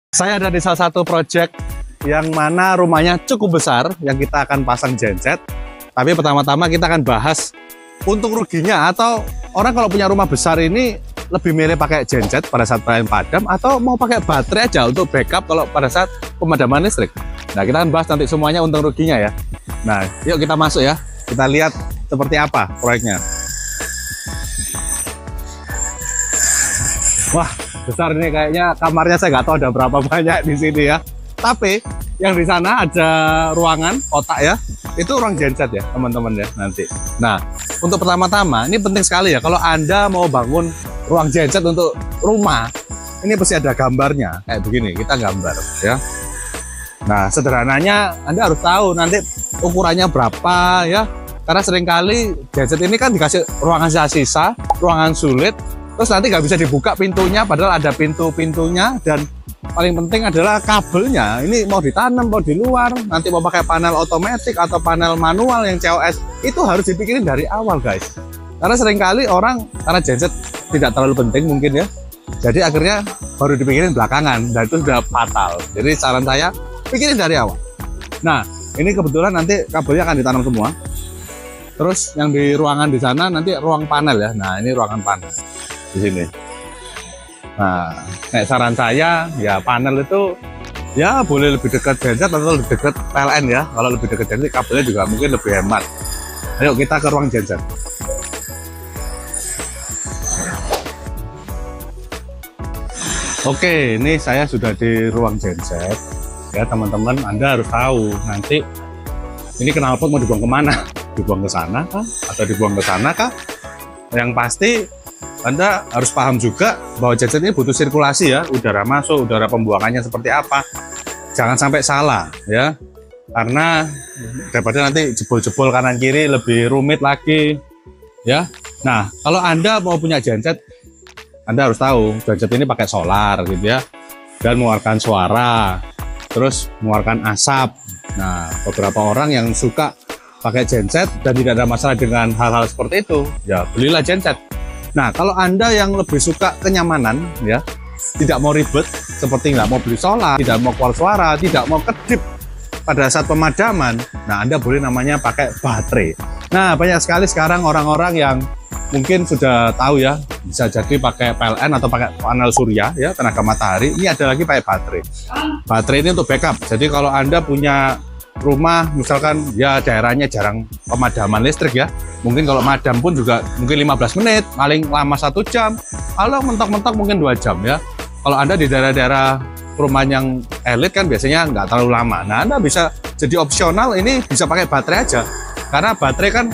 Saya ada di salah satu project yang mana rumahnya cukup besar yang kita akan pasang genset. Tapi pertama-tama kita akan bahas untung ruginya, atau orang kalau punya rumah besar ini lebih milih pakai genset pada saat pln padam atau mau pakai baterai aja untuk backup kalau pada saat pemadaman listrik. Nah, kita akan bahas nanti semuanya untung ruginya ya. Nah, yuk kita masuk ya. Kita lihat seperti apa proyeknya. Wah, besar ini kayaknya, kamarnya saya nggak tahu ada berapa banyak di sini ya. Tapi yang di sana ada ruangan kotak ya, itu ruang genset ya teman-teman ya nanti. Nah, untuk pertama-tama ini penting sekali ya, kalau Anda mau bangun ruang genset untuk rumah, ini pasti ada gambarnya kayak begini. Kita gambar ya. Nah, sederhananya Anda harus tahu nanti ukurannya berapa ya, karena seringkali genset ini kan dikasih ruangan sisa, ruangan sulit, terus nanti nggak bisa dibuka pintunya padahal ada pintu-pintunya. Dan paling penting adalah kabelnya, ini mau ditanam, mau di luar, nanti mau pakai panel otomatis atau panel manual yang COS, itu harus dipikirin dari awal guys. Karena seringkali orang, karena genset tidak terlalu penting mungkin ya, jadi akhirnya baru dipikirin belakangan, dan itu sudah fatal. Jadi saran saya, pikirin dari awal. Nah, ini kebetulan nanti kabelnya akan ditanam semua. Terus yang di ruangan di sana nanti ruang panel ya. Nah, ini ruangan panel di sini. Nah, kayak saran saya ya, panel itu ya boleh lebih dekat genset atau lebih dekat PLN ya. Kalau lebih dekat genset kabelnya juga mungkin lebih hemat. Ayo kita ke ruang genset. Oke, ini saya sudah di ruang genset ya teman-teman. Anda harus tahu nanti ini knalpot mau dibuang kemana? Dibuang ke sana kah? Atau dibuang ke sana kah? Yang pasti Anda harus paham juga bahwa genset ini butuh sirkulasi ya, udara masuk, udara pembuangannya seperti apa. Jangan sampai salah ya, karena daripada nanti jebol-jebol kanan kiri lebih rumit lagi ya. Nah, kalau Anda mau punya genset, Anda harus tahu genset ini pakai solar gitu ya, dan mengeluarkan suara, terus mengeluarkan asap. Nah, beberapa orang yang suka pakai genset dan tidak ada masalah dengan hal-hal seperti itu, ya belilah genset. Nah, kalau Anda yang lebih suka kenyamanan ya, tidak mau ribet, seperti nggak mau beli solar, tidak mau keluar suara, tidak mau kedip pada saat pemadaman, nah Anda boleh namanya pakai baterai. Nah, banyak sekali sekarang orang-orang yang mungkin sudah tahu ya, bisa jadi pakai PLN atau pakai panel surya ya, tenaga matahari. Ini ada lagi pakai baterai. Baterai ini untuk backup. Jadi kalau Anda punya rumah misalkan ya daerahnya jarang pemadaman listrik ya, mungkin kalau madam pun juga mungkin 15 menit, paling lama 1 jam, kalau mentok-mentok mungkin 2 jam ya. Kalau Anda di daerah-daerah perumahan yang elit kan biasanya nggak terlalu lama. Nah, Anda bisa jadi opsional, ini bisa pakai baterai aja, karena baterai kan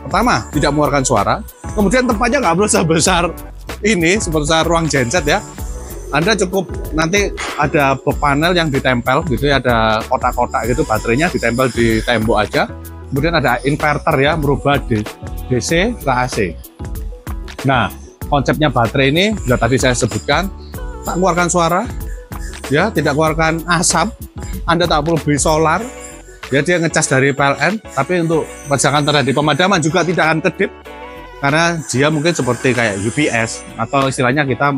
pertama tidak mengeluarkan suara, kemudian tempatnya nggak perlu sebesar ini, sebesar ruang genset ya. Anda cukup nanti ada panel yang ditempel gitu ya, ada kotak-kotak gitu, baterainya ditempel di tembok aja. Kemudian ada inverter ya, merubah DC ke AC. Nah, konsepnya baterai ini sudah tadi saya sebutkan, tak keluarkan suara ya, tidak keluarkan asap. Anda tak perlu beli solar ya, dia ngecas dari PLN, tapi untuk misalkan terjadi pemadaman juga tidak akan kedip, karena dia mungkin seperti kayak UPS atau istilahnya kita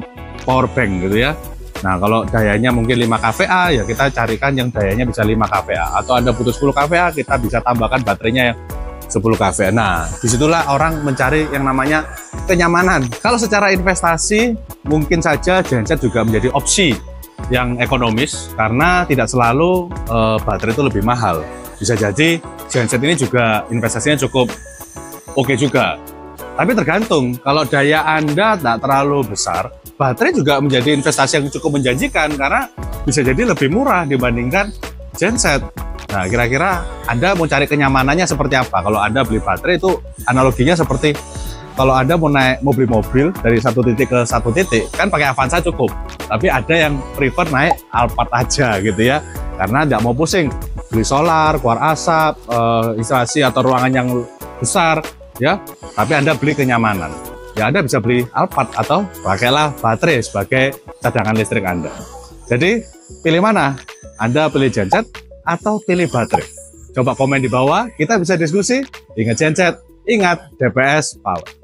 power bank gitu ya. Nah, kalau dayanya mungkin 5 kVA ya kita carikan yang dayanya bisa 5 kVA, atau Anda butuh 10 kVA, kita bisa tambahkan baterainya yang 10 kVA. Nah, disitulah orang mencari yang namanya kenyamanan. Kalau secara investasi mungkin saja genset juga menjadi opsi yang ekonomis, karena tidak selalu baterai itu lebih mahal. Bisa jadi genset ini juga investasinya cukup oke juga. Tapi tergantung, kalau daya Anda tak terlalu besar, baterai juga menjadi investasi yang cukup menjanjikan, karena bisa jadi lebih murah dibandingkan genset. Nah, kira-kira Anda mau cari kenyamanannya seperti apa? Kalau Anda beli baterai itu analoginya seperti kalau Anda mau beli mobil dari satu titik ke satu titik, kan pakai Avanza cukup. Tapi ada yang prefer naik Alphard aja gitu ya, karena nggak mau pusing beli solar, keluar asap, instalasi atau ruangan yang besar ya. Tapi Anda beli kenyamanan ya, Anda bisa beli Alphard atau pakailah baterai sebagai cadangan listrik Anda. Jadi pilih mana? Anda pilih genset atau pilih baterai? Coba komen di bawah, kita bisa diskusi. Ingat genset, ingat DPS Power.